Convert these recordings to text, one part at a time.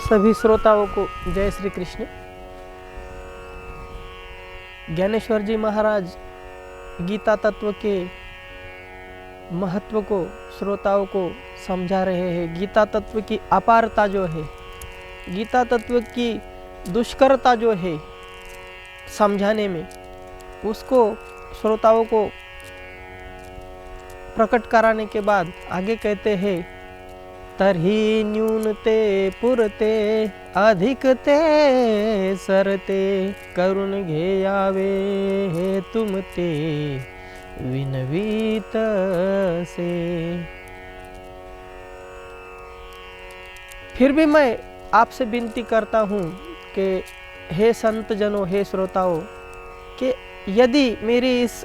सभी श्रोताओं को जय श्री कृष्ण। ज्ञानेश्वर जी महाराज गीता तत्व के महत्व को श्रोताओं को समझा रहे हैं। गीता तत्व की अपारता जो है, गीता तत्व की दुष्करता जो है समझाने में, उसको श्रोताओं को प्रकट कराने के बाद आगे कहते हैं, तरही न्यूनते पुरते अधिकते सरते करुण घेयावे हे तुमते विनवीत से। फिर भी मैं आपसे विनती करता हूँ कि हे संत जनों, हे श्रोताओं, कि यदि मेरी इस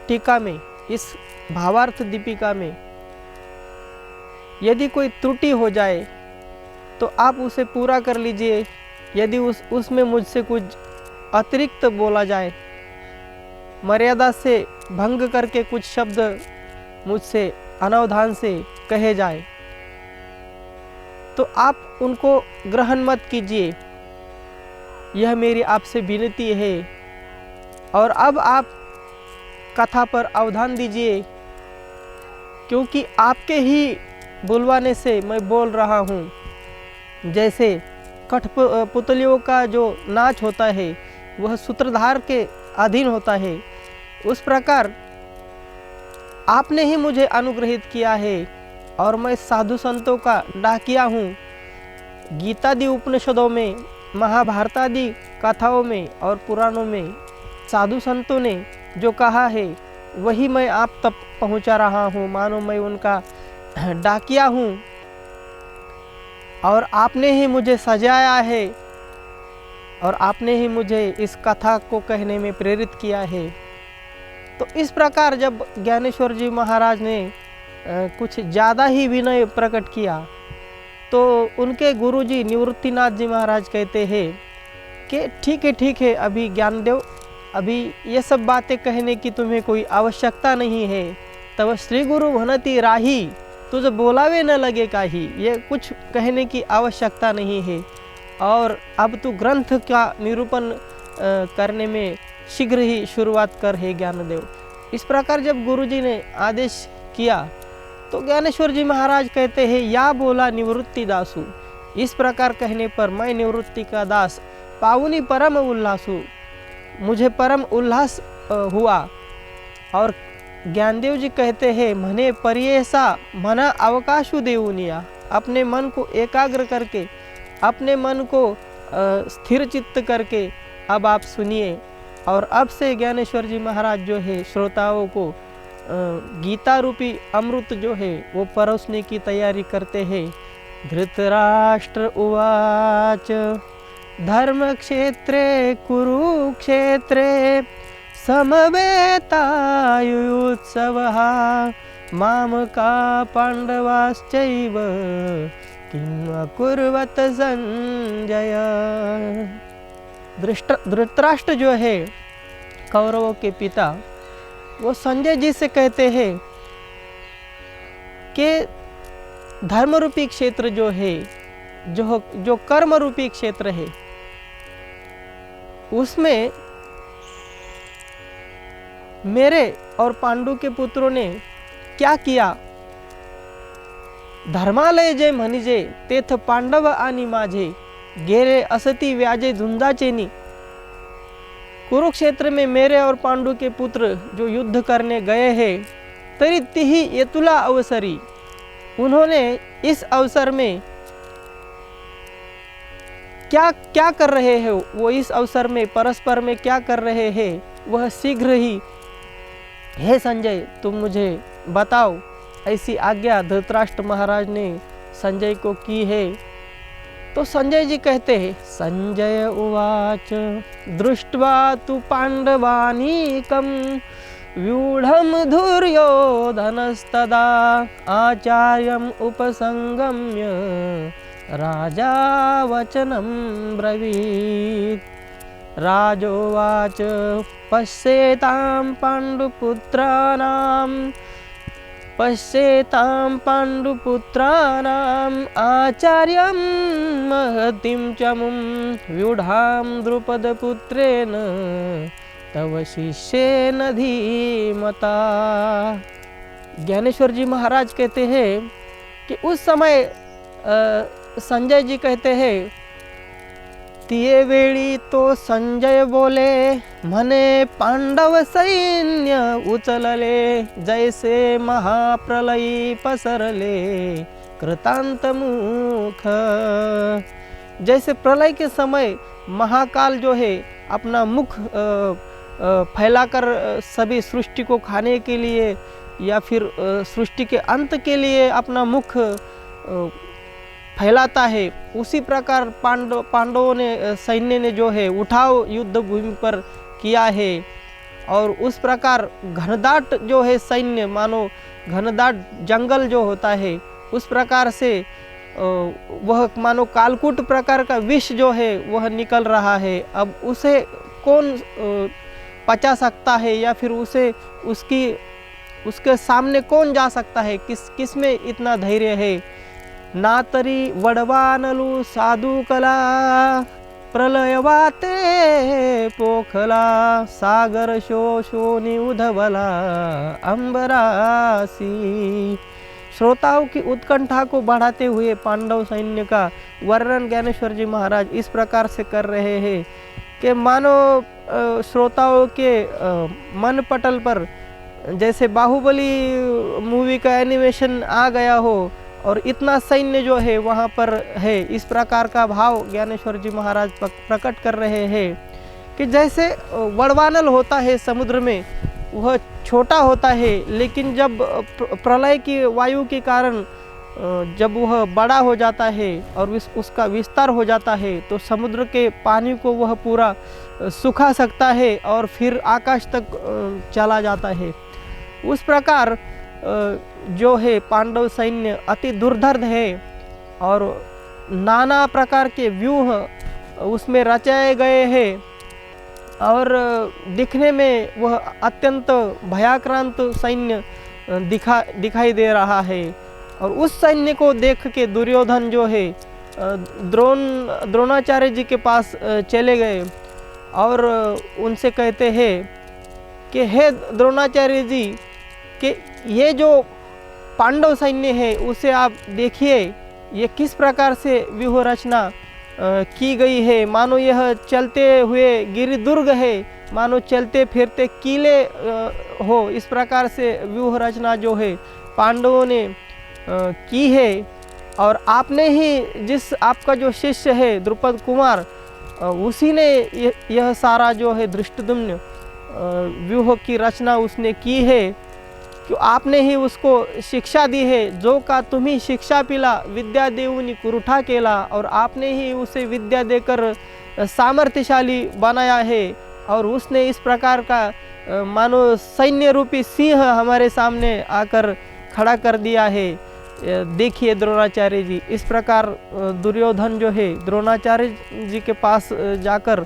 टीका में, इस भावार्थ दीपिका में यदि कोई त्रुटि हो जाए तो आप उसे पूरा कर लीजिए। यदि उसमें मुझसे कुछ अतिरिक्त बोला जाए, मर्यादा से भंग करके कुछ शब्द मुझसे अनावधान से कहे जाए, तो आप उनको ग्रहण मत कीजिए। यह मेरी आपसे विनती है। और अब आप कथा पर अवधान दीजिए, क्योंकि आपके ही बुलवाने से मैं बोल रहा हूँ। जैसे कठपुतलियों का जो नाच होता है वह सूत्रधार के अधीन होता है, उस प्रकार आपने ही मुझे अनुग्रहित किया है और मैं साधु संतों का डाकिया हूँ। गीतादि उपनिषदों में, महाभारतादि कथाओं में और पुराणों में साधु संतों ने जो कहा है वही मैं आप तक पहुँचा रहा हूँ। मानो मैं उनका डाकिया हूँ और आपने ही मुझे सजाया है और आपने ही मुझे इस कथा को कहने में प्रेरित किया है। तो इस प्रकार जब ज्ञानेश्वर जी महाराज ने कुछ ज़्यादा ही विनय प्रकट किया, तो उनके गुरुजी निवृत्तिनाथ जी महाराज कहते हैं कि ठीक है, अभी ज्ञानदेव, अभी ये सब बातें कहने की तुम्हें कोई आवश्यकता नहीं है। तब श्री गुरु भनति राही, तुझे बोलावे न लगे काही, ये कुछ कहने की आवश्यकता नहीं है। और अब तू ग्रंथ का निरूपण करने में शीघ्र ही शुरुआत कर हे ज्ञानदेव। इस प्रकार जब गुरुजी ने आदेश किया तो ज्ञानेश्वर जी महाराज कहते हैं, या बोला निवृत्ति दासु। इस प्रकार कहने पर मैं निवृत्ति का दास पाउनी परम उल्लासु, मुझे परम उल्लास हुआ। और ज्ञानदेव जी कहते हैं, मने परियेसा मना अवकाशु देउनिया, अपने मन को एकाग्र करके, अपने मन को स्थिर चित्त करके अब आप सुनिए। और अब से ज्ञानेश्वर जी महाराज जो है श्रोताओं को गीता रूपी अमृत जो है वो परोसने की तैयारी करते हैं। धृतराष्ट्र उवाच धर्म क्षेत्रे कुरुक्षेत्रे समवेतायुत्सवः मामका पांडवाश्चैव किम अकुर्वत संजय। धृतराष्ट्र जो है कौरवों के पिता, वो संजय जी से कहते हैं कि धर्म रूपी क्षेत्र जो है, जो कर्म रूपी क्षेत्र है, उसमें मेरे और पांडु के पुत्रों ने क्या किया। धर्मालय जय म्हणिजे तेथ पांडव आणि माझे, गेरे असती व्याजे झुंजाचेनी। कुरुक्षेत्र में मेरे और पांडु के पुत्र जो युद्ध करने गए हैं, तरी तिही येतुला अवसरी, उन्होंने इस अवसर में क्या क्या कर रहे हैं, वो इस अवसर में परस्पर में क्या कर रहे हैं, वह शीघ्र ही हे संजय तुम मुझे बताओ। ऐसी आज्ञा धृतराष्ट्र महाराज ने संजय को की है। तो संजय जी कहते हैं, संजय उवाच दृष्ट्वा तु पांडवानीकं व्यूढ़म दुर्योधनस्तदा आचार्यम उपसंगम्य राजा वचनं ब्रवीत्। राजोवाच पश्येतां पाण्डुपुत्राणां पश्येतां पाण्डुपुत्राणाम् आचार्यं महतीं च मुं व्यूढां द्रुपदपुत्रेण तव शिष्येन धीमता। ज्ञानेश्वर जी महाराज कहते हैं कि उस समय संजय जी कहते हैं, तिये वेळी तो संजय बोले, म्हणे पांडव सैन्य उचलले, जैसे महाप्रलयी पसरले कृतांत मुख। जैसे प्रलय के समय महाकाल जो है अपना मुख फैलाकर सभी सृष्टि को खाने के लिए या फिर सृष्टि के अंत के लिए अपना मुख फैलाता है, उसी प्रकार पांडवों ने सैन्य ने जो है उठाव युद्ध भूमि पर किया है। और उस प्रकार घनदाट जो है सैन्य, मानो घनदाट जंगल जो होता है उस प्रकार से वह मानो कालकूट प्रकार का विष जो है वह निकल रहा है। अब उसे कौन पचा सकता है या फिर उसके सामने कौन जा सकता है? किस में इतना धैर्य है? ना तरी वडवानलू साधु कला, प्रलयवाते पोखला, सागर शोषोनी उधवला अंबरासी। श्रोताओं की उत्कंठा को बढ़ाते हुए पांडव सैन्य का वर्णन ज्ञानेश्वर जी महाराज इस प्रकार से कर रहे हैं कि मानो श्रोताओं के मन पटल पर जैसे बाहुबली मूवी का एनिमेशन आ गया हो और इतना सैन्य जो है वहाँ पर है, इस प्रकार का भाव ज्ञानेश्वर जी महाराज प्रकट कर रहे हैं कि जैसे वड़वानल होता है समुद्र में, वह छोटा होता है, लेकिन जब प्रलय की वायु के कारण जब वह बड़ा हो जाता है और उसका विस्तार हो जाता है तो समुद्र के पानी को वह पूरा सुखा सकता है और फिर आकाश तक चला जाता है। उस प्रकार जो है पांडव सैन्य अति दुर्धर्ष है और नाना प्रकार के व्यूह उसमें रचाए गए हैं और दिखने में वह अत्यंत भयाक्रांत सैन्य दिखाई दे रहा है। और उस सैन्य को देख के दुर्योधन जो है द्रोणाचार्य जी के पास चले गए और उनसे कहते हैं कि हे द्रोणाचार्य जी, कि ये जो पांडव सैन्य है उसे आप देखिए, ये किस प्रकार से व्यूह रचना की गई है। मानो यह चलते हुए गिरिदुर्ग है, मानो चलते फिरते किले हो, इस प्रकार से व्यूह रचना जो है पांडवों ने की है। और आपने ही जिस आपका जो शिष्य है द्रुपद कुमार, उसी ने यह सारा जो है धृष्टद्युम्न व्यूह की रचना उसने की है, कि आपने ही उसको शिक्षा दी है। जो का तुम्ही शिक्षा पिला, विद्या देऊनी कुरुठा केला, और आपने ही उसे विद्या देकर सामर्थ्यशाली बनाया है। और उसने इस प्रकार का मानो सैन्य रूपी सिंह हमारे सामने आकर खड़ा कर दिया है। देखिए द्रोणाचार्य जी, इस प्रकार दुर्योधन जो है द्रोणाचार्य जी के पास जाकर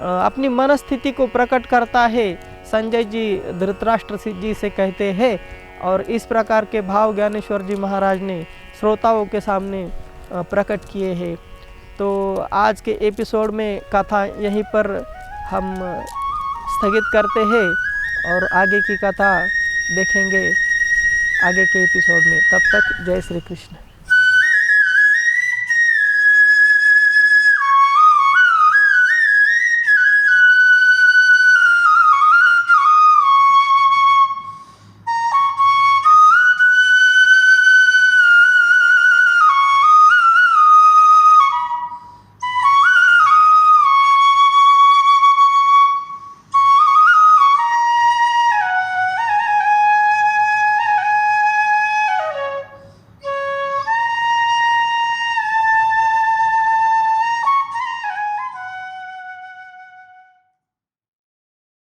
अपनी मनस्थिति को प्रकट करता है। संजय जी धृतराष्ट्र जी से कहते हैं और इस प्रकार के भाव ज्ञानेश्वर जी महाराज ने श्रोताओं के सामने प्रकट किए हैं। तो आज के एपिसोड में कथा यहीं पर हम स्थगित करते हैं और आगे की कथा देखेंगे आगे के एपिसोड में। तब तक जय श्री कृष्ण।